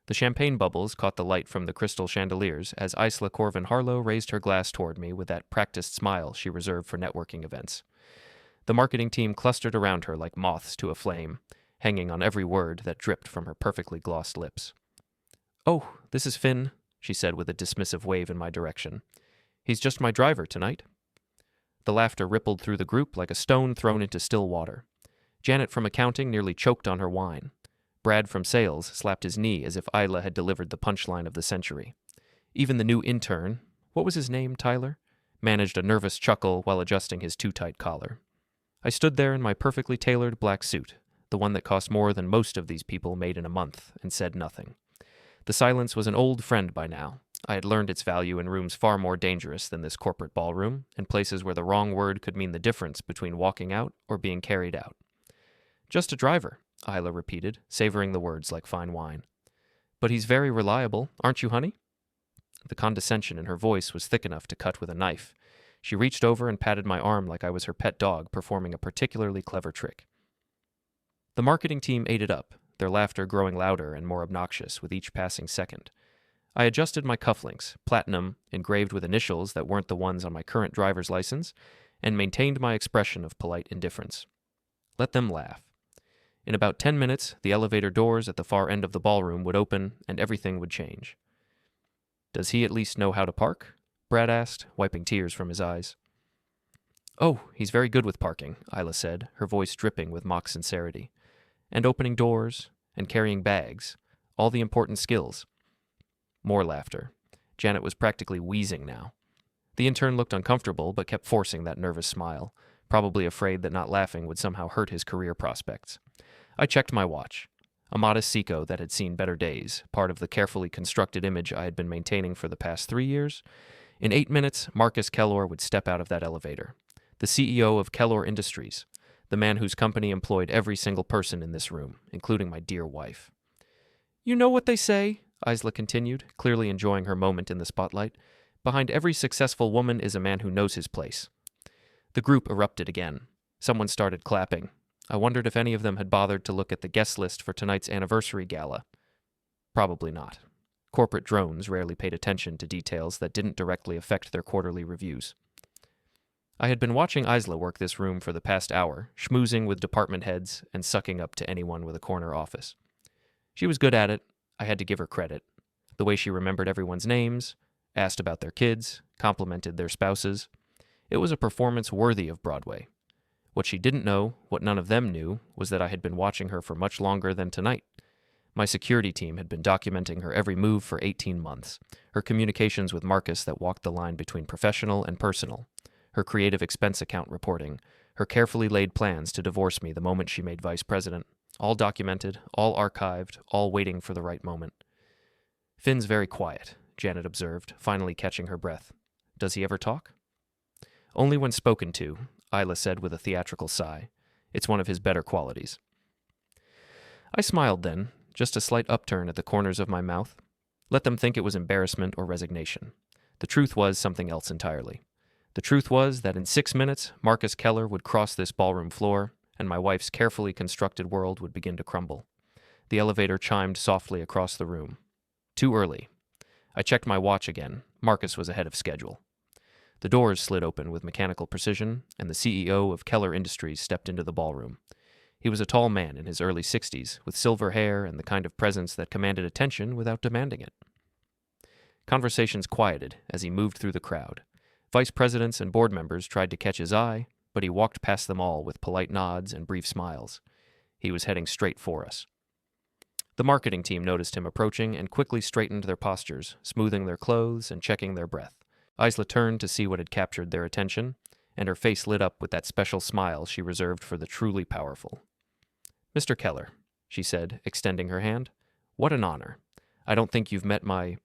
The champagne bubbles caught the light from the crystal chandeliers as Isla Corvan-Harlow raised her glass toward me with that practiced smile she reserved for networking events. The marketing team clustered around her like moths to a flame, hanging on every word that dripped from her perfectly glossed lips. "Oh, this is Finn," she said with a dismissive wave in my direction. "He's just my driver tonight." The laughter rippled through the group like a stone thrown into still water. Janet from accounting nearly choked on her wine. Brad from sales slapped his knee as if Isla had delivered the punchline of the century. Even the new intern, what was his name, Tyler, managed a nervous chuckle while adjusting his too-tight collar. I stood there in my perfectly tailored black suit, the one that cost more than most of these people made in a month, and said nothing. The silence was an old friend by now. I had learned its value in rooms far more dangerous than this corporate ballroom, and places where the wrong word could mean the difference between walking out or being carried out. "Just a driver," Isla repeated, savoring the words like fine wine. "But he's very reliable, aren't you, honey?" The condescension in her voice was thick enough to cut with a knife. She reached over and patted my arm like I was her pet dog performing a particularly clever trick. The marketing team ate it up, their laughter growing louder and more obnoxious with each passing second. I adjusted my cufflinks, platinum, engraved with initials that weren't the ones on my current driver's license, and maintained my expression of polite indifference. Let them laugh. In about 10 minutes, the elevator doors at the far end of the ballroom would open and everything would change. "Does he at least know how to park?" Brad asked, wiping tears from his eyes. "Oh, he's very good with parking," Isla said, her voice dripping with mock sincerity. "And opening doors, and carrying bags, all the important skills." More laughter. Janet was practically wheezing now. The intern looked uncomfortable but kept forcing that nervous smile, probably afraid that not laughing would somehow hurt his career prospects. I checked my watch. A modest Seiko that had seen better days, part of the carefully constructed image I had been maintaining for the past 3 years. In 8 minutes, Marcus Kellor would step out of that elevator. The CEO of Kellor Industries, the man whose company employed every single person in this room, including my dear wife. "You know what they say," Isla continued, clearly enjoying her moment in the spotlight. "Behind every successful woman is a man who knows his place." The group erupted again. Someone started clapping. I wondered if any of them had bothered to look at the guest list for tonight's anniversary gala. Probably not. Corporate drones rarely paid attention to details that didn't directly affect their quarterly reviews. I had been watching Isla work this room for the past hour, schmoozing with department heads and sucking up to anyone with a corner office. She was good at it. I had to give her credit. The way she remembered everyone's names, asked about their kids, complimented their spouses. It was a performance worthy of Broadway. What she didn't know, what none of them knew, was that I had been watching her for much longer than tonight. My security team had been documenting her every move for 18 months, her communications with Marcus that walked the line between professional and personal, her creative expense account reporting, her carefully laid plans to divorce me the moment she made vice president, all documented, all archived, all waiting for the right moment. "Finn's very quiet," Janet observed, finally catching her breath. "Does he ever talk?" "Only when spoken to," Isla said with a theatrical sigh. "It's one of his better qualities." I smiled then, just a slight upturn at the corners of my mouth. Let them think it was embarrassment or resignation. The truth was something else entirely. The truth was that in 6 minutes, Marcus Kellor would cross this ballroom floor, and my wife's carefully constructed world would begin to crumble. The elevator chimed softly across the room. Too early. I checked my watch again. Marcus was ahead of schedule. The doors slid open with mechanical precision, and the CEO of Kellor Industries stepped into the ballroom. He was a tall man in his early 60s, with silver hair and the kind of presence that commanded attention without demanding it. Conversations quieted as he moved through the crowd. Vice presidents and board members tried to catch his eye, but he walked past them all with polite nods and brief smiles. He was heading straight for us. The marketing team noticed him approaching and quickly straightened their postures, smoothing their clothes and checking their breath. Isla turned to see what had captured their attention, and her face lit up with that special smile she reserved for the truly powerful. "Mr. Kellor," she said, extending her hand. "What an honor. I don't think you've met my—"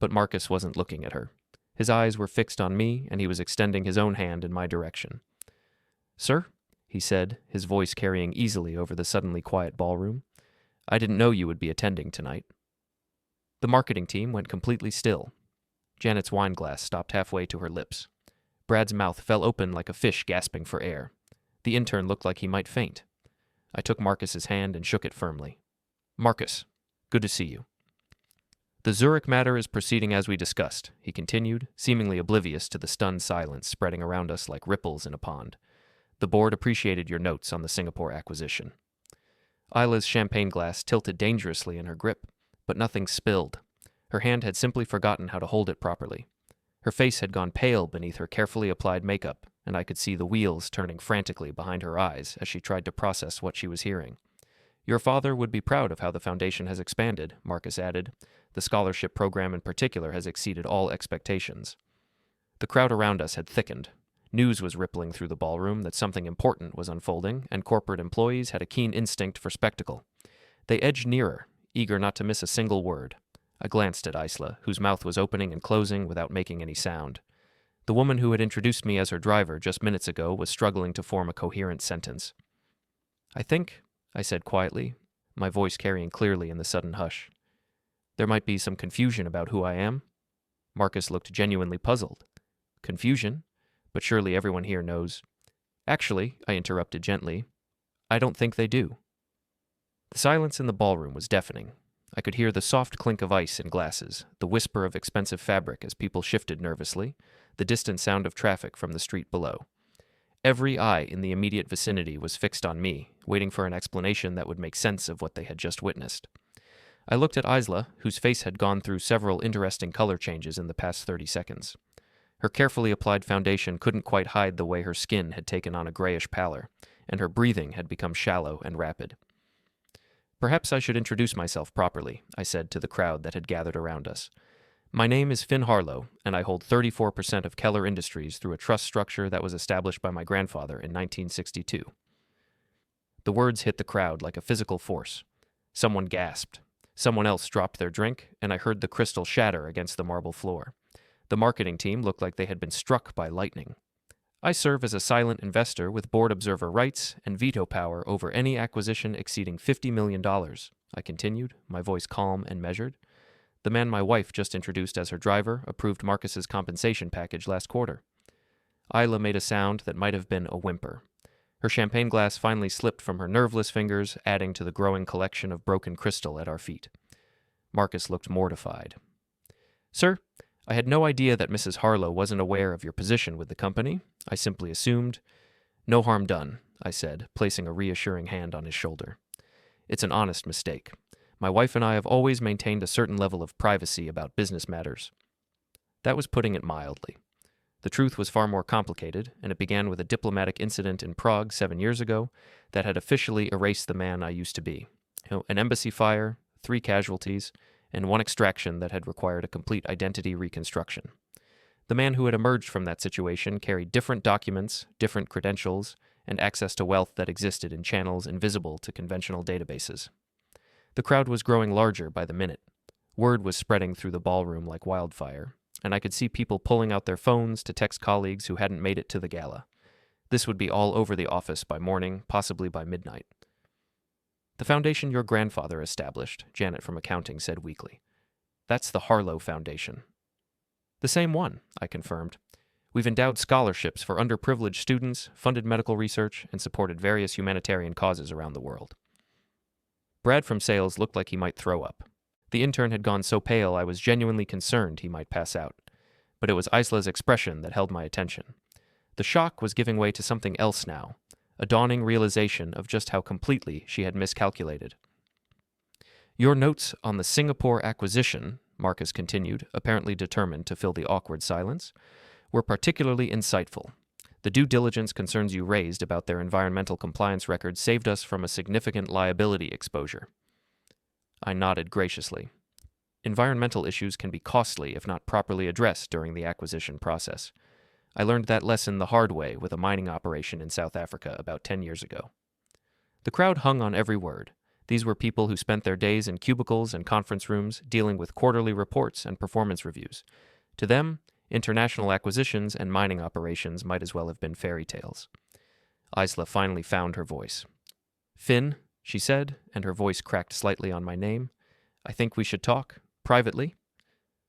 But Marcus wasn't looking at her. His eyes were fixed on me, and he was extending his own hand in my direction. "Sir," he said, his voice carrying easily over the suddenly quiet ballroom, "I didn't know you would be attending tonight." The marketing team went completely still. Janet's wine glass stopped halfway to her lips. Brad's mouth fell open like a fish gasping for air. The intern looked like he might faint. I took Marcus's hand and shook it firmly. "Marcus, good to see you." The Zurich matter is proceeding as we discussed, he continued, seemingly oblivious to the stunned silence spreading around us like ripples in a pond. The board appreciated your notes on the Singapore acquisition. Isla's champagne glass tilted dangerously in her grip, but nothing spilled. Her hand had simply forgotten how to hold it properly. Her face had gone pale beneath her carefully applied makeup, and I could see the wheels turning frantically behind her eyes as she tried to process what she was hearing. Your father would be proud of how the foundation has expanded, Marcus added. The scholarship program in particular has exceeded all expectations. The crowd around us had thickened. News was rippling through the ballroom that something important was unfolding, and corporate employees had a keen instinct for spectacle. They edged nearer, eager not to miss a single word. I glanced at Isla, whose mouth was opening and closing without making any sound. The woman who had introduced me as her driver just minutes ago was struggling to form a coherent sentence. I think, I said quietly, my voice carrying clearly in the sudden hush. There might be some confusion about who I am. Marcus looked genuinely puzzled. Confusion? But surely everyone here knows. Actually, I interrupted gently, I don't think they do. The silence in the ballroom was deafening. I could hear the soft clink of ice in glasses, the whisper of expensive fabric as people shifted nervously, the distant sound of traffic from the street below. Every eye in the immediate vicinity was fixed on me, waiting for an explanation that would make sense of what they had just witnessed. I looked at Isla, whose face had gone through several interesting color changes in the past 30 seconds. Her carefully applied foundation couldn't quite hide the way her skin had taken on a grayish pallor, and her breathing had become shallow and rapid. Perhaps I should introduce myself properly, I said to the crowd that had gathered around us. My name is Finn Harlow, and I hold 34% of Kellor Industries through a trust structure that was established by my grandfather in 1962. The words hit the crowd like a physical force. Someone gasped. Someone else dropped their drink, and I heard the crystal shatter against the marble floor. The marketing team looked like they had been struck by lightning. I serve as a silent investor with board observer rights and veto power over any acquisition exceeding $50 million, I continued, my voice calm and measured. The man my wife just introduced as her driver approved Marcus's compensation package last quarter. Isla made a sound that might have been a whimper. Her champagne glass finally slipped from her nerveless fingers, adding to the growing collection of broken crystal at our feet. Marcus looked mortified. Sir, I had no idea that Mrs. Harlow wasn't aware of your position with the company. I simply assumed. No harm done, I said, placing a reassuring hand on his shoulder. It's an honest mistake. My wife and I have always maintained a certain level of privacy about business matters. That was putting it mildly. The truth was far more complicated, and it began with a diplomatic incident in Prague 7 years ago that had officially erased the man I used to be. An embassy fire, 3 casualties, and 1 extraction that had required a complete identity reconstruction. The man who had emerged from that situation carried different documents, different credentials, and access to wealth that existed in channels invisible to conventional databases. The crowd was growing larger by the minute. Word was spreading through the ballroom like wildfire, and I could see people pulling out their phones to text colleagues who hadn't made it to the gala. This would be all over the office by morning, possibly by midnight. The foundation your grandfather established, Janet from accounting said weakly. That's the Harlow Foundation. The same one, I confirmed. We've endowed scholarships for underprivileged students, funded medical research, and supported various humanitarian causes around the world. Brad from sales looked like he might throw up. The intern had gone so pale I was genuinely concerned he might pass out. But it was Isla's expression that held my attention. The shock was giving way to something else now, a dawning realization of just how completely she had miscalculated. Your notes on the Singapore acquisition, Marcus continued, apparently determined to fill the awkward silence, were particularly insightful. The due diligence concerns you raised about their environmental compliance record saved us from a significant liability exposure. I nodded graciously. Environmental issues can be costly if not properly addressed during the acquisition process. I learned that lesson the hard way with a mining operation in South Africa about 10 years ago. The crowd hung on every word. These were people who spent their days in cubicles and conference rooms dealing with quarterly reports and performance reviews. To them, international acquisitions and mining operations might as well have been fairy tales. Isla finally found her voice. Finn, she said, and her voice cracked slightly on my name. I think we should talk, privately.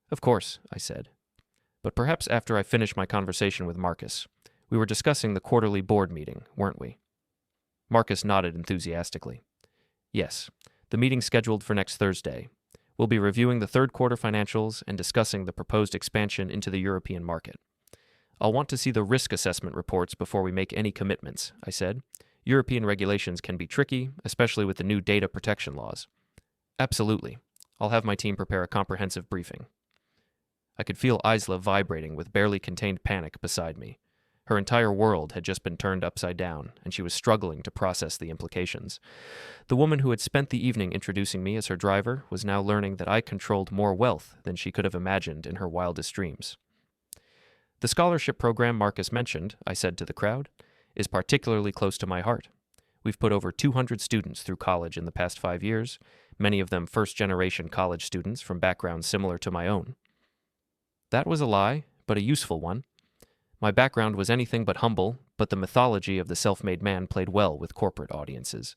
Of course, I said. But perhaps after I finish my conversation with Marcus. We were discussing the quarterly board meeting, weren't we? Marcus nodded enthusiastically. Yes, the meeting scheduled for next Thursday. We'll be reviewing the third quarter financials and discussing the proposed expansion into the European market. I'll want to see the risk assessment reports before we make any commitments, I said. European regulations can be tricky, especially with the new data protection laws. Absolutely. I'll have my team prepare a comprehensive briefing. I could feel Isla vibrating with barely contained panic beside me. Her entire world had just been turned upside down, and she was struggling to process the implications. The woman who had spent the evening introducing me as her driver was now learning that I controlled more wealth than she could have imagined in her wildest dreams. The scholarship program Marcus mentioned, I said to the crowd, is particularly close to my heart. We've put over 200 students through college in the past 5 years, many of them first-generation college students from backgrounds similar to my own. That was a lie, but a useful one. My background was anything but humble, but the mythology of the self-made man played well with corporate audiences.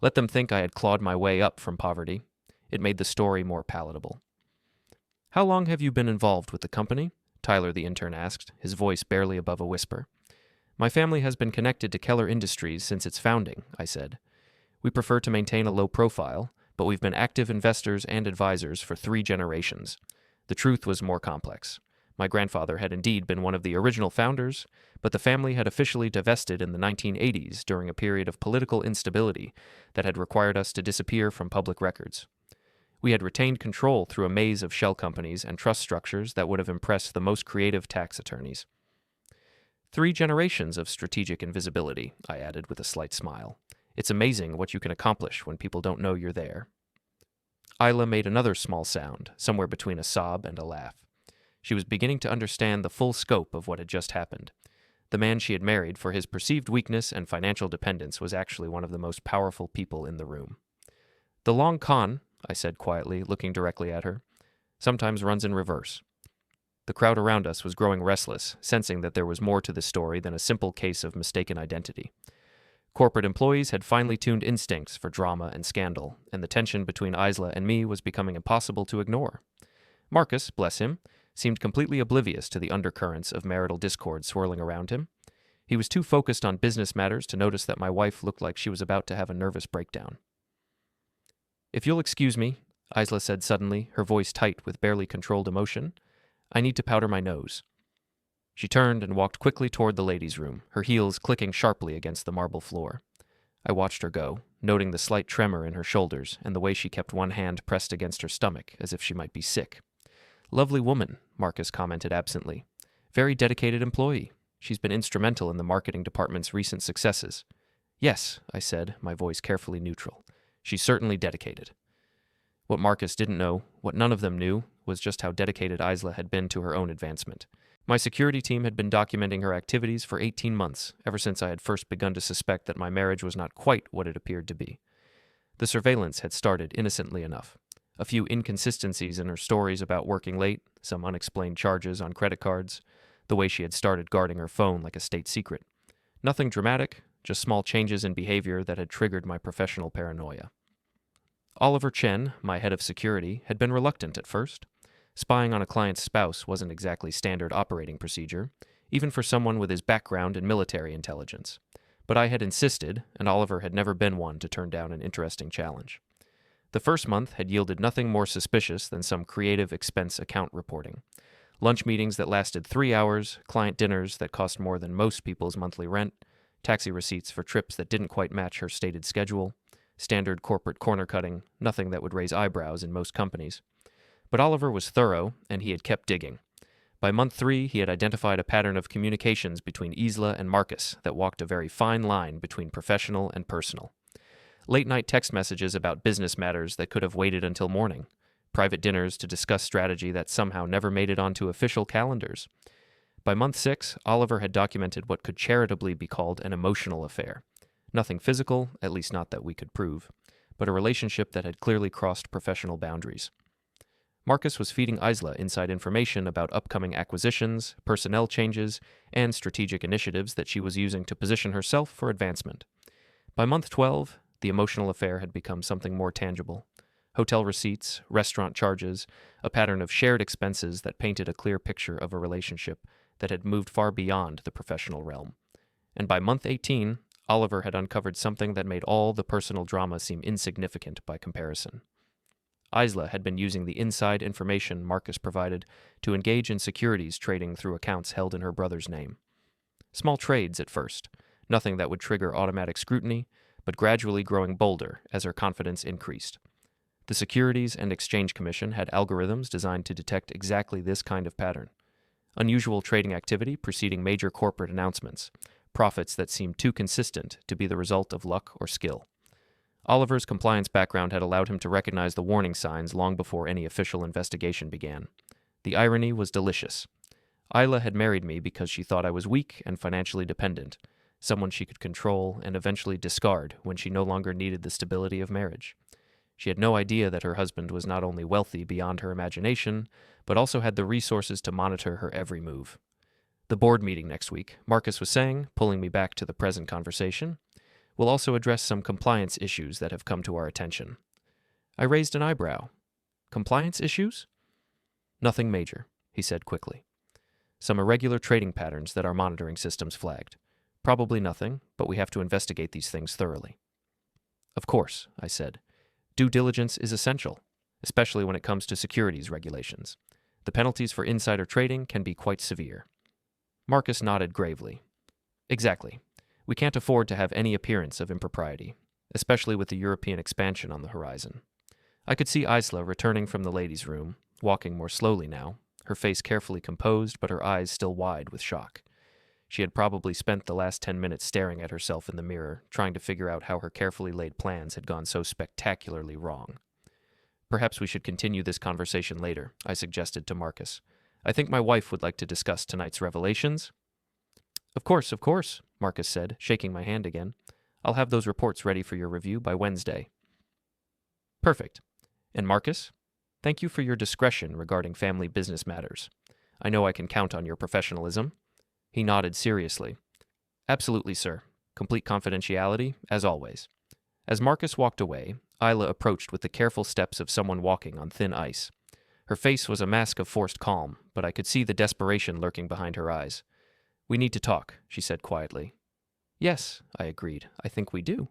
Let them think I had clawed my way up from poverty. It made the story more palatable. How long have you been involved with the company? Tyler the intern asked, his voice barely above a whisper. My family has been connected to Kellor Industries since its founding, I said. We prefer to maintain a low profile, but we've been active investors and advisors for 3 generations. The truth was more complex. My grandfather had indeed been one of the original founders, but the family had officially divested in the 1980s during a period of political instability that had required us to disappear from public records. We had retained control through a maze of shell companies and trust structures that would have impressed the most creative tax attorneys. 3 generations of strategic invisibility, I added with a slight smile. It's amazing what you can accomplish when people don't know you're there. Isla made another small sound, somewhere between a sob and a laugh. She was beginning to understand the full scope of what had just happened. The man she had married for his perceived weakness and financial dependence was actually one of the most powerful people in the room. The long con, I said quietly, looking directly at her, sometimes runs in reverse. The crowd around us was growing restless, sensing that there was more to this story than a simple case of mistaken identity. Corporate employees had finely tuned instincts for drama and scandal, and the tension between Isla and me was becoming impossible to ignore. Marcus, bless him, seemed completely oblivious to the undercurrents of marital discord swirling around him. He was too focused on business matters to notice that my wife looked like she was about to have a nervous breakdown. If you'll excuse me, Isla said suddenly, her voice tight with barely controlled emotion, I need to powder my nose. She turned and walked quickly toward the ladies' room, her heels clicking sharply against the marble floor. I watched her go, noting the slight tremor in her shoulders and the way she kept one hand pressed against her stomach as if she might be sick. Lovely woman, Marcus commented absently. Very dedicated employee. She's been instrumental in the marketing department's recent successes. Yes, I said, my voice carefully neutral. She's certainly dedicated. What Marcus didn't know, what none of them knew, was just how dedicated Isla had been to her own advancement. My security team had been documenting her activities for 18 months, ever since I had first begun to suspect that my marriage was not quite what it appeared to be. The surveillance had started innocently enough. A few inconsistencies in her stories about working late, some unexplained charges on credit cards, the way she had started guarding her phone like a state secret. Nothing dramatic, just small changes in behavior that had triggered my professional paranoia. Oliver Chen, my head of security, had been reluctant at first. Spying on a client's spouse wasn't exactly standard operating procedure, even for someone with his background in military intelligence. But I had insisted, and Oliver had never been one to turn down an interesting challenge. The first month had yielded nothing more suspicious than some creative expense account reporting. Lunch meetings that lasted 3 hours, client dinners that cost more than most people's monthly rent, taxi receipts for trips that didn't quite match her stated schedule, standard corporate corner cutting, nothing that would raise eyebrows in most companies. But Oliver was thorough, and he had kept digging. By month 3, he had identified a pattern of communications between Isla and Marcus that walked a very fine line between professional and personal. Late-night text messages about business matters that could have waited until morning. Private dinners to discuss strategy that somehow never made it onto official calendars. By month 6, Oliver had documented what could charitably be called an emotional affair. Nothing physical, at least not that we could prove, but a relationship that had clearly crossed professional boundaries. Marcus was feeding Isla inside information about upcoming acquisitions, personnel changes, and strategic initiatives that she was using to position herself for advancement. By month 12, the emotional affair had become something more tangible. Hotel receipts, restaurant charges, a pattern of shared expenses that painted a clear picture of a relationship that had moved far beyond the professional realm. And by month 18, Oliver had uncovered something that made all the personal drama seem insignificant by comparison. Isla had been using the inside information Marcus provided to engage in securities trading through accounts held in her brother's name. Small trades at first, nothing that would trigger automatic scrutiny, but gradually growing bolder as her confidence increased. The Securities and Exchange Commission had algorithms designed to detect exactly this kind of pattern. Unusual trading activity preceding major corporate announcements, profits that seemed too consistent to be the result of luck or skill. Oliver's compliance background had allowed him to recognize the warning signs long before any official investigation began. The irony was delicious. Isla had married me because she thought I was weak and financially dependent, someone she could control and eventually discard when she no longer needed the stability of marriage. She had no idea that her husband was not only wealthy beyond her imagination, but also had the resources to monitor her every move. The board meeting next week, Marcus was saying, pulling me back to the present conversation, will also address some compliance issues that have come to our attention. I raised an eyebrow. Compliance issues? Nothing major, he said quickly. Some irregular trading patterns that our monitoring systems flagged. Probably nothing, but we have to investigate these things thoroughly. Of course, I said. Due diligence is essential, especially when it comes to securities regulations. The penalties for insider trading can be quite severe. Marcus nodded gravely. Exactly. We can't afford to have any appearance of impropriety, especially with the European expansion on the horizon. I could see Isla returning from the ladies' room, walking more slowly now, her face carefully composed but her eyes still wide with shock. She had probably spent the last 10 minutes staring at herself in the mirror, trying to figure out how her carefully laid plans had gone so spectacularly wrong. Perhaps we should continue this conversation later, I suggested to Marcus. I think my wife would like to discuss tonight's revelations. Of course, Marcus said, shaking my hand again. I'll have those reports ready for your review by Wednesday. Perfect. And Marcus, thank you for your discretion regarding family business matters. I know I can count on your professionalism. He nodded seriously. Absolutely, sir. Complete confidentiality, as always. As Marcus walked away, Isla approached with the careful steps of someone walking on thin ice. Her face was a mask of forced calm, but I could see the desperation lurking behind her eyes. We need to talk, she said quietly. Yes, I agreed. I think we do.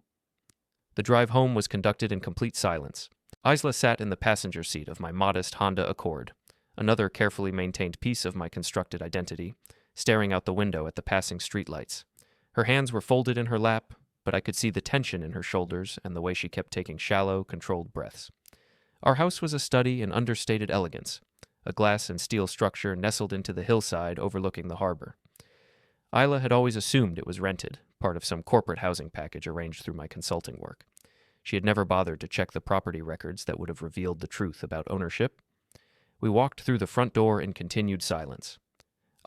The drive home was conducted in complete silence. Isla sat in the passenger seat of my modest Honda Accord, another carefully maintained piece of my constructed identity, staring out the window at the passing streetlights. Her hands were folded in her lap, but I could see the tension in her shoulders and the way she kept taking shallow, controlled breaths. Our house was a study in understated elegance, a glass and steel structure nestled into the hillside overlooking the harbor. Isla had always assumed it was rented, part of some corporate housing package arranged through my consulting work. She had never bothered to check the property records that would have revealed the truth about ownership. We walked through the front door in continued silence.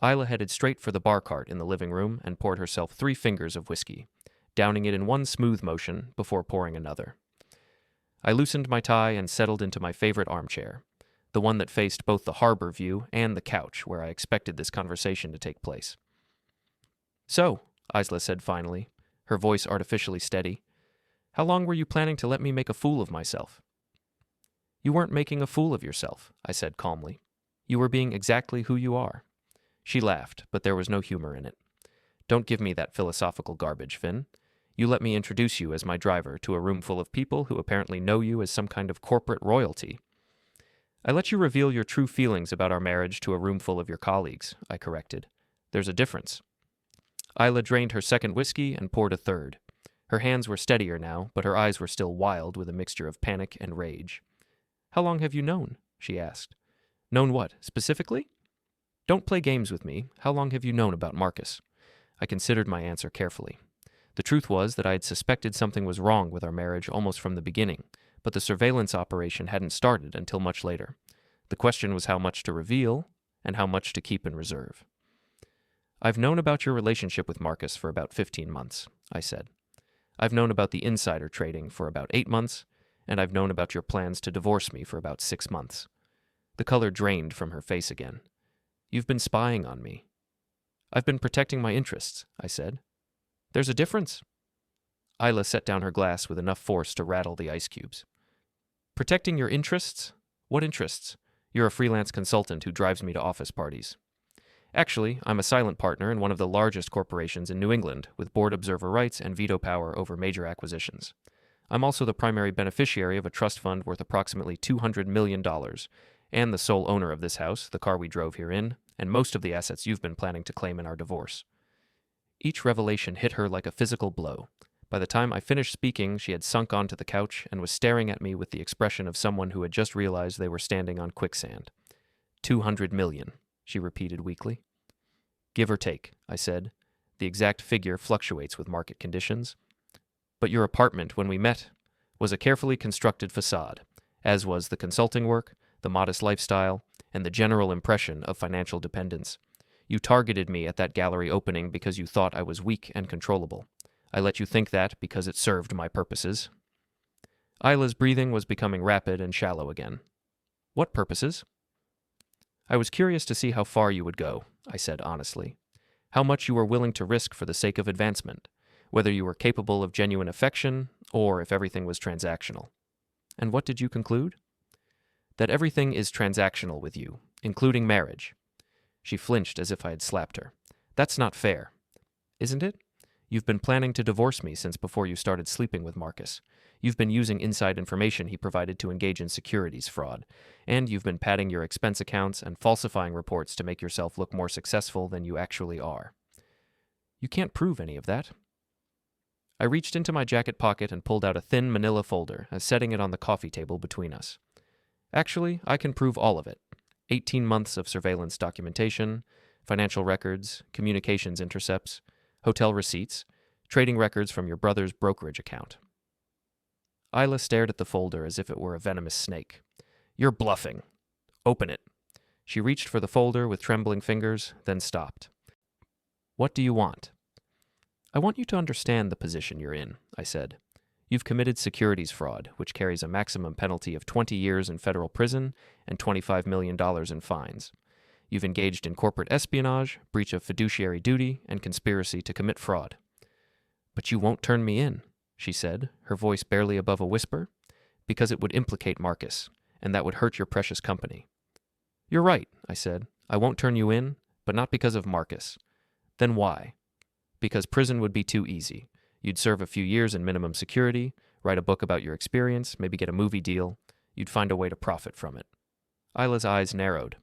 Isla headed straight for the bar cart in the living room and poured herself 3 fingers of whiskey, downing it in one smooth motion before pouring another. I loosened my tie and settled into my favorite armchair, the one that faced both the harbor view and the couch where I expected this conversation to take place. So, Isla said finally, her voice artificially steady, how long were you planning to let me make a fool of myself? You weren't making a fool of yourself, I said calmly. You were being exactly who you are. She laughed, but there was no humor in it. Don't give me that philosophical garbage, Finn. You let me introduce you as my driver to a room full of people who apparently know you as some kind of corporate royalty. I let you reveal your true feelings about our marriage to a room full of your colleagues, I corrected. There's a difference. Isla drained her second whiskey and poured a third. Her hands were steadier now, but her eyes were still wild with a mixture of panic and rage. How long have you known? She asked. Known what, specifically? Don't play games with me. How long have you known about Marcus? I considered my answer carefully. The truth was that I had suspected something was wrong with our marriage almost from the beginning, but the surveillance operation hadn't started until much later. The question was how much to reveal and how much to keep in reserve. I've known about your relationship with Marcus for about 15 months, I said. I've known about the insider trading for about 8 months, and I've known about your plans to divorce me for about 6 months. The color drained from her face again. You've been spying on me. I've been protecting my interests, I said. There's a difference. Isla set down her glass with enough force to rattle the ice cubes. Protecting your interests? What interests? You're a freelance consultant who drives me to office parties. Actually, I'm a silent partner in one of the largest corporations in New England, with board observer rights and veto power over major acquisitions. I'm also the primary beneficiary of a trust fund worth approximately $200 million, and the sole owner of this house, the car we drove here in, and most of the assets you've been planning to claim in our divorce." Each revelation hit her like a physical blow. By the time I finished speaking, she had sunk onto the couch and was staring at me with the expression of someone who had just realized they were standing on quicksand. $200 million, she repeated weakly. "Give or take," I said. "The exact figure fluctuates with market conditions. But your apartment, when we met, was a carefully constructed facade, as was the consulting work, the modest lifestyle, and the general impression of financial dependence. You targeted me at that gallery opening because you thought I was weak and controllable. I let you think that because it served my purposes." Isla's breathing was becoming rapid and shallow again. "What purposes?" "I was curious to see how far you would go," I said honestly. "How much you were willing to risk for the sake of advancement, whether you were capable of genuine affection or if everything was transactional." "And what did you conclude?" "That everything is transactional with you, including marriage." She flinched as if I had slapped her. "That's not fair." "Isn't it? You've been planning to divorce me since before you started sleeping with Marcus. You've been using inside information he provided to engage in securities fraud, and you've been padding your expense accounts and falsifying reports to make yourself look more successful than you actually are." "You can't prove any of that." I reached into my jacket pocket and pulled out a thin manila folder, setting it on the coffee table between us. "Actually, I can prove all of it. 18 months of surveillance documentation, financial records, communications intercepts, hotel receipts, trading records from your brother's brokerage account." Isla stared at the folder as if it were a venomous snake. "You're bluffing. Open it." She reached for the folder with trembling fingers, then stopped. "What do you want?" "I want you to understand the position you're in," I said. "You've committed securities fraud, which carries a maximum penalty of 20 years in federal prison and $25 million in fines. You've engaged in corporate espionage, breach of fiduciary duty, and conspiracy to commit fraud." "But you won't turn me in," she said, her voice barely above a whisper, "because it would implicate Marcus, and that would hurt your precious company." "You're right," I said. "I won't turn you in, but not because of Marcus." "Then why?" "Because prison would be too easy. You'd serve a few years in minimum security, write a book about your experience, maybe get a movie deal. You'd find a way to profit from it." Isla's eyes narrowed.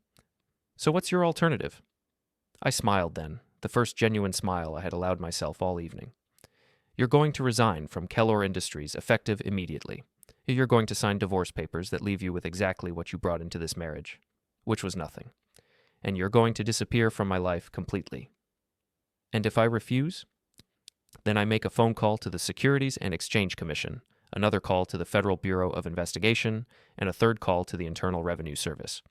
"So what's your alternative?" I smiled then, the first genuine smile I had allowed myself all evening. "You're going to resign from Kellor Industries effective immediately. You're going to sign divorce papers that leave you with exactly what you brought into this marriage, which was nothing. And you're going to disappear from my life completely. And if I refuse, then I make a phone call to the Securities and Exchange Commission, another call to the Federal Bureau of Investigation, and a third call to the Internal Revenue Service.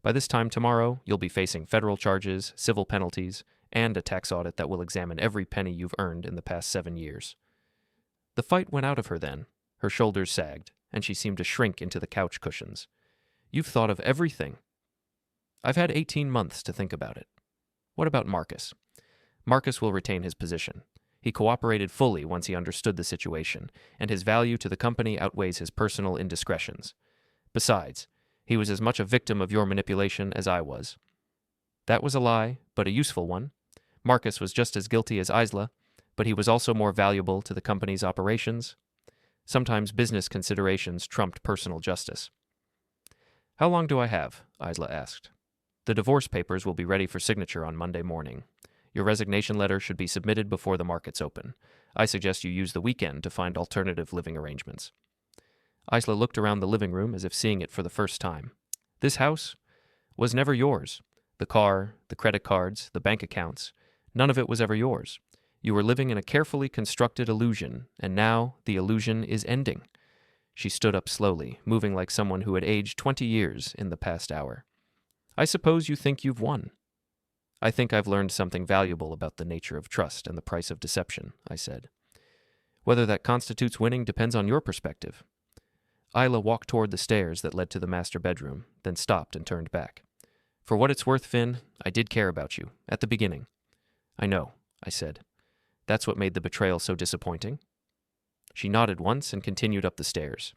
By this time tomorrow, you'll be facing federal charges, civil penalties, and a tax audit that will examine every penny you've earned in the past 7 years." The fight went out of her then. Her shoulders sagged, and she seemed to shrink into the couch cushions. "You've thought of everything." "I've had 18 months to think about it." "What about Marcus?" "Marcus will retain his position. He cooperated fully once he understood the situation, and his value to the company outweighs his personal indiscretions. Besides, he was as much a victim of your manipulation as I was." "That was a lie, but a useful one. Marcus was just as guilty as Isla, but he was also more valuable to the company's operations. Sometimes business considerations trumped personal justice." "How long do I have?" Isla asked. "The divorce papers will be ready for signature on Monday morning. Your resignation letter should be submitted before the markets open. I suggest you use the weekend to find alternative living arrangements." Isla looked around the living room as if seeing it for the first time. "This house was never yours. The car, the credit cards, the bank accounts, none of it was ever yours. You were living in a carefully constructed illusion, and now the illusion is ending." She stood up slowly, moving like someone who had aged 20 years in the past hour. "I suppose you think you've won." "I think I've learned something valuable about the nature of trust and the price of deception," I said. "Whether that constitutes winning depends on your perspective." Isla walked toward the stairs that led to the master bedroom, then stopped and turned back. "For what it's worth, Finn, I did care about you, at the beginning." "I know," I said. "That's what made the betrayal so disappointing." She nodded once and continued up the stairs.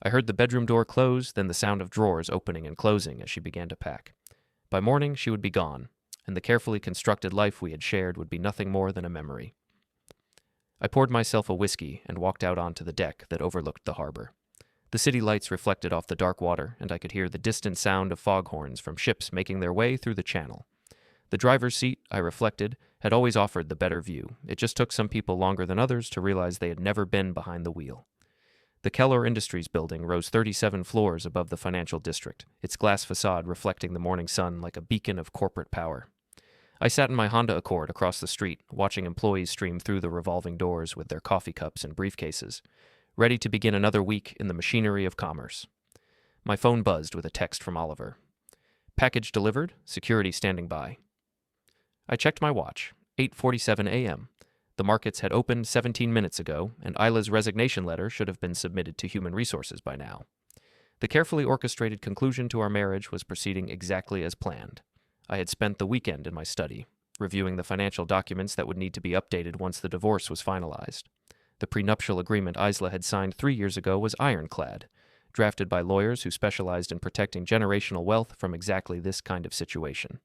I heard the bedroom door close, then the sound of drawers opening and closing as she began to pack. By morning, she would be gone, and the carefully constructed life we had shared would be nothing more than a memory. I poured myself a whiskey and walked out onto the deck that overlooked the harbor. The city lights reflected off the dark water, and I could hear the distant sound of foghorns from ships making their way through the channel. The driver's seat, I reflected, had always offered the better view. It just took some people longer than others to realize they had never been behind the wheel. The Kellor Industries building rose 37 floors above the financial district, its glass facade reflecting the morning sun like a beacon of corporate power. I sat in my Honda Accord across the street, watching employees stream through the revolving doors with their coffee cups and briefcases, ready to begin another week in the machinery of commerce. My phone buzzed with a text from Oliver. Package delivered, security standing by. I checked my watch, 8:47 a.m. The markets had opened 17 minutes ago, and Isla's resignation letter should have been submitted to Human Resources by now. The carefully orchestrated conclusion to our marriage was proceeding exactly as planned. I had spent the weekend in my study, reviewing the financial documents that would need to be updated once the divorce was finalized. The prenuptial agreement Isla had signed 3 years ago was ironclad, drafted by lawyers who specialized in protecting generational wealth from exactly this kind of situation.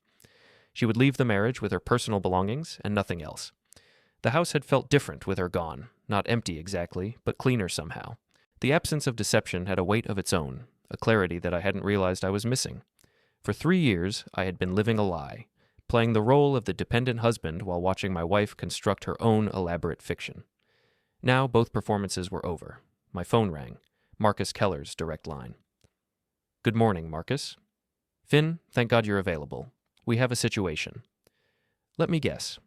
She would leave the marriage with her personal belongings and nothing else. The house had felt different with her gone, not empty exactly, but cleaner somehow. The absence of deception had a weight of its own, a clarity that I hadn't realized I was missing. For 3 years, I had been living a lie, playing the role of the dependent husband while watching my wife construct her own elaborate fiction. Now both performances were over. My phone rang, Marcus Kellor's direct line. Good morning, Marcus. Finn, thank God you're available. We have a situation. Let me guess.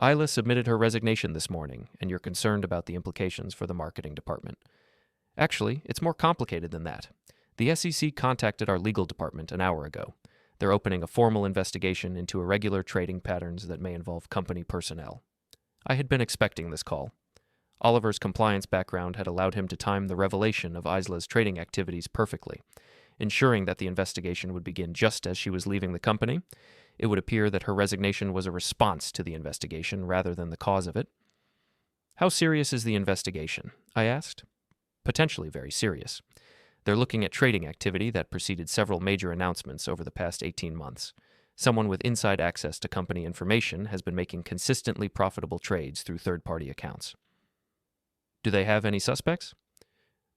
Isla submitted her resignation this morning, and you're concerned about the implications for the marketing department. Actually, it's more complicated than that. The SEC contacted our legal department an hour ago. They're opening a formal investigation into irregular trading patterns that may involve company personnel. I had been expecting this call. Oliver's compliance background had allowed him to time the revelation of Isla's trading activities perfectly, ensuring that the investigation would begin just as she was leaving the company. It would appear that her resignation was a response to the investigation rather than the cause of it. How serious is the investigation? I asked. Potentially very serious. They're looking at trading activity that preceded several major announcements over the past 18 months. Someone with inside access to company information has been making consistently profitable trades through third-party accounts. Do they have any suspects?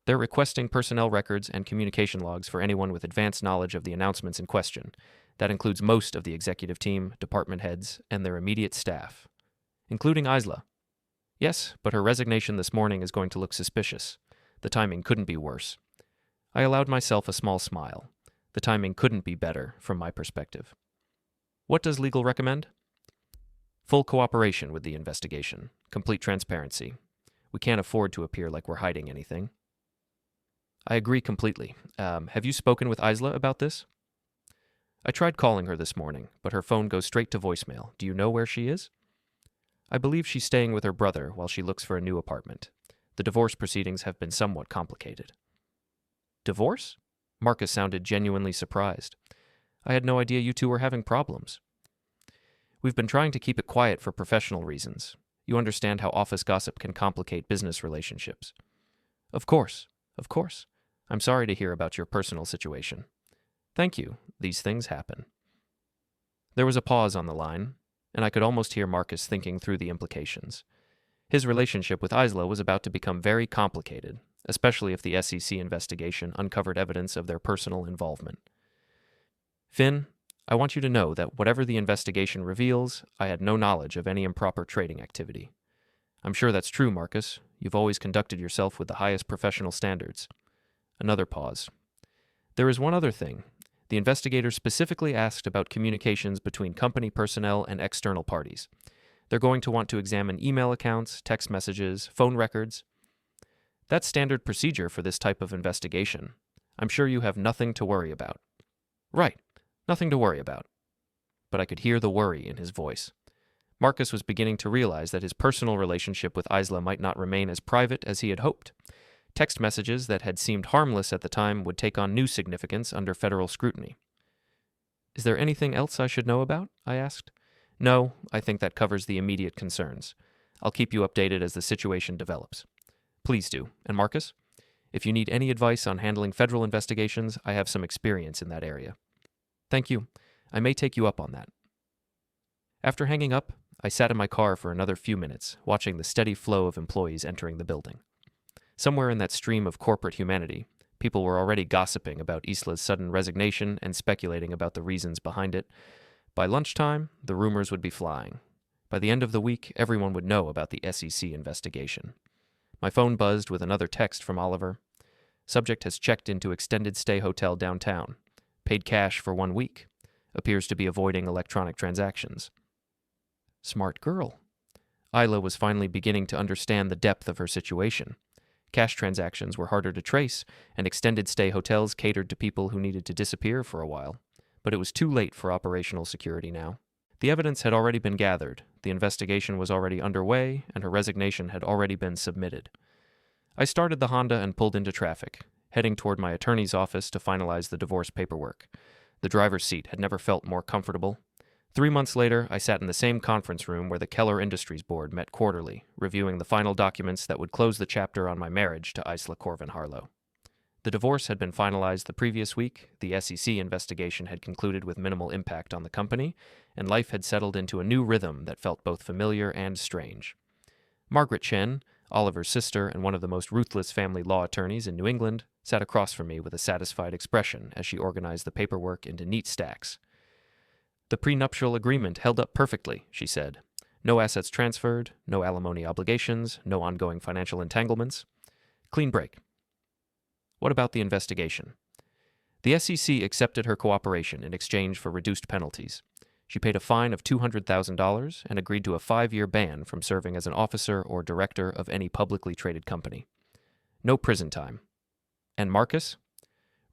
They're requesting personnel records and communication logs for anyone with advanced knowledge of the announcements in question. That includes most of the executive team, department heads, and their immediate staff, including Isla. Yes, but her resignation this morning is going to look suspicious. The timing couldn't be worse. I allowed myself a small smile. The timing couldn't be better from my perspective. What does legal recommend? Full cooperation with the investigation, complete transparency. We can't afford to appear like we're hiding anything. I agree completely. Have you spoken with Isla about this? I tried calling her this morning, but her phone goes straight to voicemail. Do you know where she is? I believe she's staying with her brother while she looks for a new apartment. The divorce proceedings have been somewhat complicated. Divorce? Marcus sounded genuinely surprised. I had no idea you two were having problems. We've been trying to keep it quiet for professional reasons. You understand how office gossip can complicate business relationships. Of course. I'm sorry to hear about your personal situation. Thank you. These things happen. There was a pause on the line, and I could almost hear Marcus thinking through the implications. His relationship with Isla was about to become very complicated, especially if the SEC investigation uncovered evidence of their personal involvement. Finn, I want you to know that whatever the investigation reveals, I had no knowledge of any improper trading activity. I'm sure that's true, Marcus. You've always conducted yourself with the highest professional standards. Another pause. There is one other thing. The investigator specifically asked about communications between company personnel and external parties. They're going to want to examine email accounts, text messages, phone records. That's standard procedure for this type of investigation. I'm sure you have nothing to worry about. Right, nothing to worry about. But I could hear the worry in his voice. Marcus was beginning to realize that his personal relationship with Isla might not remain as private as he had hoped. Text messages that had seemed harmless at the time would take on new significance under federal scrutiny. Is there anything else I should know about? I asked. No, I think that covers the immediate concerns. I'll keep you updated as the situation develops. Please do. And Marcus, if you need any advice on handling federal investigations, I have some experience in that area. Thank you. I may take you up on that. After hanging up, I sat in my car for another few minutes, watching the steady flow of employees entering the building. Somewhere in that stream of corporate humanity, people were already gossiping about Isla's sudden resignation and speculating about the reasons behind it. By lunchtime, the rumors would be flying. By the end of the week, everyone would know about the SEC investigation. My phone buzzed with another text from Oliver. Subject has checked into extended stay hotel downtown. Paid cash for 1 week. Appears to be avoiding electronic transactions. Smart girl. Isla was finally beginning to understand the depth of her situation. Cash transactions were harder to trace, and extended stay hotels catered to people who needed to disappear for a while. But it was too late for operational security now. The evidence had already been gathered, the investigation was already underway, and her resignation had already been submitted. I started the Honda and pulled into traffic, heading toward my attorney's office to finalize the divorce paperwork. The driver's seat had never felt more comfortable. 3 months later, I sat in the same conference room where the Kellor Industries board met quarterly, reviewing the final documents that would close the chapter on my marriage to Isla Corvan-Harlow. The divorce had been finalized the previous week, the SEC investigation had concluded with minimal impact on the company, and life had settled into a new rhythm that felt both familiar and strange. Margaret Chen, Oliver's sister and one of the most ruthless family law attorneys in New England, sat across from me with a satisfied expression as she organized the paperwork into neat stacks. "The prenuptial agreement held up perfectly," she said. "No assets transferred, no alimony obligations, no ongoing financial entanglements. Clean break." What about the investigation? The SEC accepted her cooperation in exchange for reduced penalties. She paid a fine of $200,000 and agreed to a 5-year ban from serving as an officer or director of any publicly traded company. No prison time. And Marcus?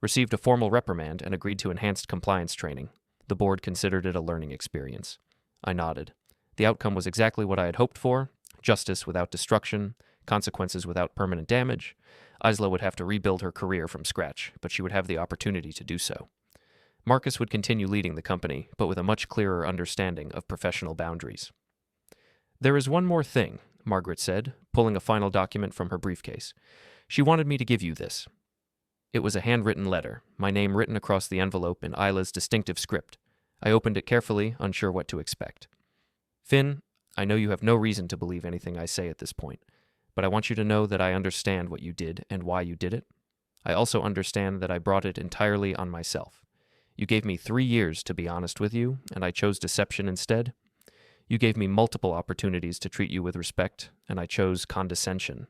Received a formal reprimand and agreed to enhanced compliance training. The board considered it a learning experience. I nodded. The outcome was exactly what I had hoped for: justice without destruction, consequences without permanent damage. Isla would have to rebuild her career from scratch, but she would have the opportunity to do so. Marcus would continue leading the company, but with a much clearer understanding of professional boundaries. "There is one more thing," Margaret said, pulling a final document from her briefcase. "She wanted me to give you this." It was a handwritten letter, my name written across the envelope in Isla's distinctive script. I opened it carefully, unsure what to expect. "Finn, I know you have no reason to believe anything I say at this point, but I want you to know that I understand what you did and why you did it. I also understand that I brought it entirely on myself. You gave me 3 years to be honest with you, and I chose deception instead. You gave me multiple opportunities to treat you with respect, and I chose condescension.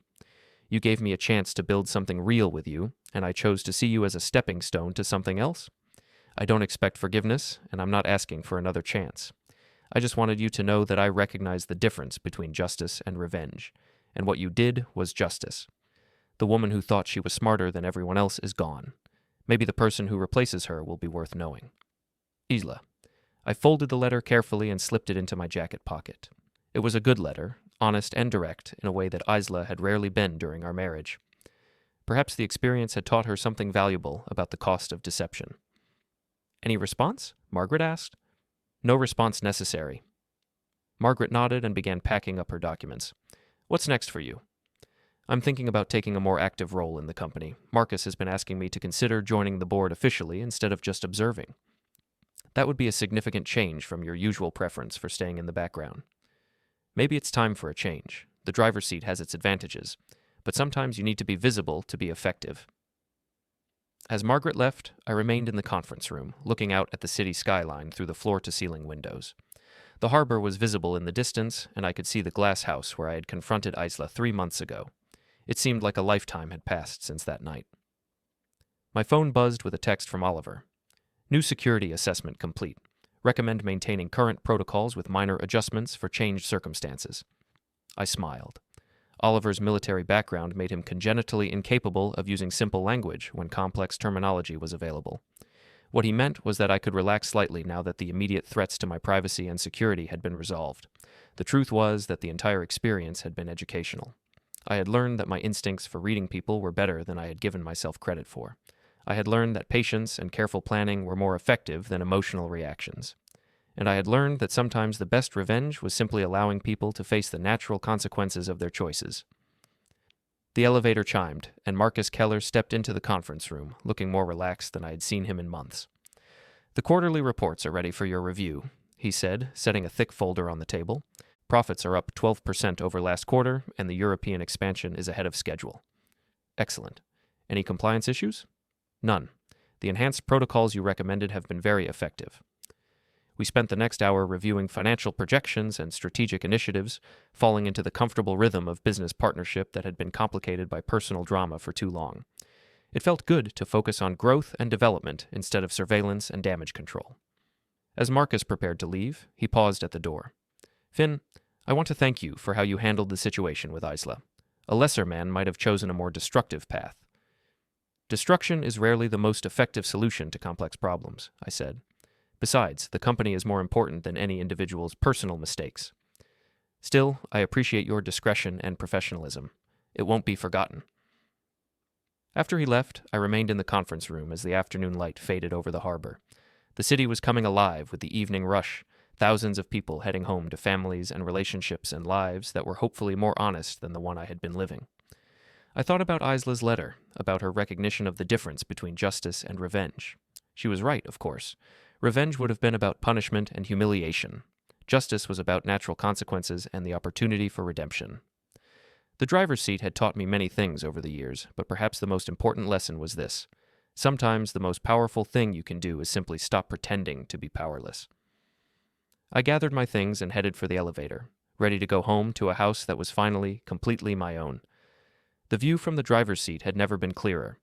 You gave me a chance to build something real with you, and I chose to see you as a stepping stone to something else. I don't expect forgiveness, and I'm not asking for another chance. I just wanted you to know that I recognize the difference between justice and revenge, and what you did was justice. The woman who thought she was smarter than everyone else is gone. Maybe the person who replaces her will be worth knowing. Isla." I folded the letter carefully and slipped it into my jacket pocket. It was a good letter, honest and direct, in a way that Isla had rarely been during our marriage. Perhaps the experience had taught her something valuable about the cost of deception. "Any response?" Margaret asked. "No response necessary." Margaret nodded and began packing up her documents. "What's next for you?" "I'm thinking about taking a more active role in the company. Marcus has been asking me to consider joining the board officially instead of just observing. That would be a significant change from your usual preference for staying in the background. Maybe it's time for a change. The driver's seat has its advantages, but sometimes you need to be visible to be effective." As Margaret left, I remained in the conference room, looking out at the city skyline through the floor-to-ceiling windows. The harbor was visible in the distance, and I could see the glass house where I had confronted Isla 3 months ago. It seemed like a lifetime had passed since that night. My phone buzzed with a text from Oliver. "New security assessment complete. Recommend maintaining current protocols with minor adjustments for changed circumstances." I smiled. Oliver's military background made him congenitally incapable of using simple language when complex terminology was available. What he meant was that I could relax slightly now that the immediate threats to my privacy and security had been resolved. The truth was that the entire experience had been educational. I had learned that my instincts for reading people were better than I had given myself credit for. I had learned that patience and careful planning were more effective than emotional reactions. And I had learned that sometimes the best revenge was simply allowing people to face the natural consequences of their choices. The elevator chimed, and Marcus Kellor stepped into the conference room, looking more relaxed than I had seen him in months. "The quarterly reports are ready for your review," he said, setting a thick folder on the table. Profits are up 12% over last quarter, and the European expansion is ahead of schedule. Excellent. Any compliance issues? None. The enhanced protocols you recommended have been very effective. We spent the next hour reviewing financial projections and strategic initiatives, falling into the comfortable rhythm of business partnership that had been complicated by personal drama for too long. It felt good to focus on growth and development instead of surveillance and damage control. As Marcus prepared to leave, he paused at the door. Finn, I want to thank you for how you handled the situation with Isla. A lesser man might have chosen a more destructive path. Destruction is rarely the most effective solution to complex problems, I said. Besides, the company is more important than any individual's personal mistakes. Still, I appreciate your discretion and professionalism. It won't be forgotten. After he left, I remained in the conference room as the afternoon light faded over the harbor. The city was coming alive with the evening rush, thousands of people heading home to families and relationships and lives that were hopefully more honest than the one I had been living. I thought about Isla's letter, about her recognition of the difference between justice and revenge. She was right, of course. Revenge would have been about punishment and humiliation. Justice was about natural consequences and the opportunity for redemption. The driver's seat had taught me many things over the years, but perhaps the most important lesson was this. Sometimes the most powerful thing you can do is simply stop pretending to be powerless. I gathered my things and headed for the elevator, ready to go home to a house that was finally completely my own. The view from the driver's seat had never been clearer.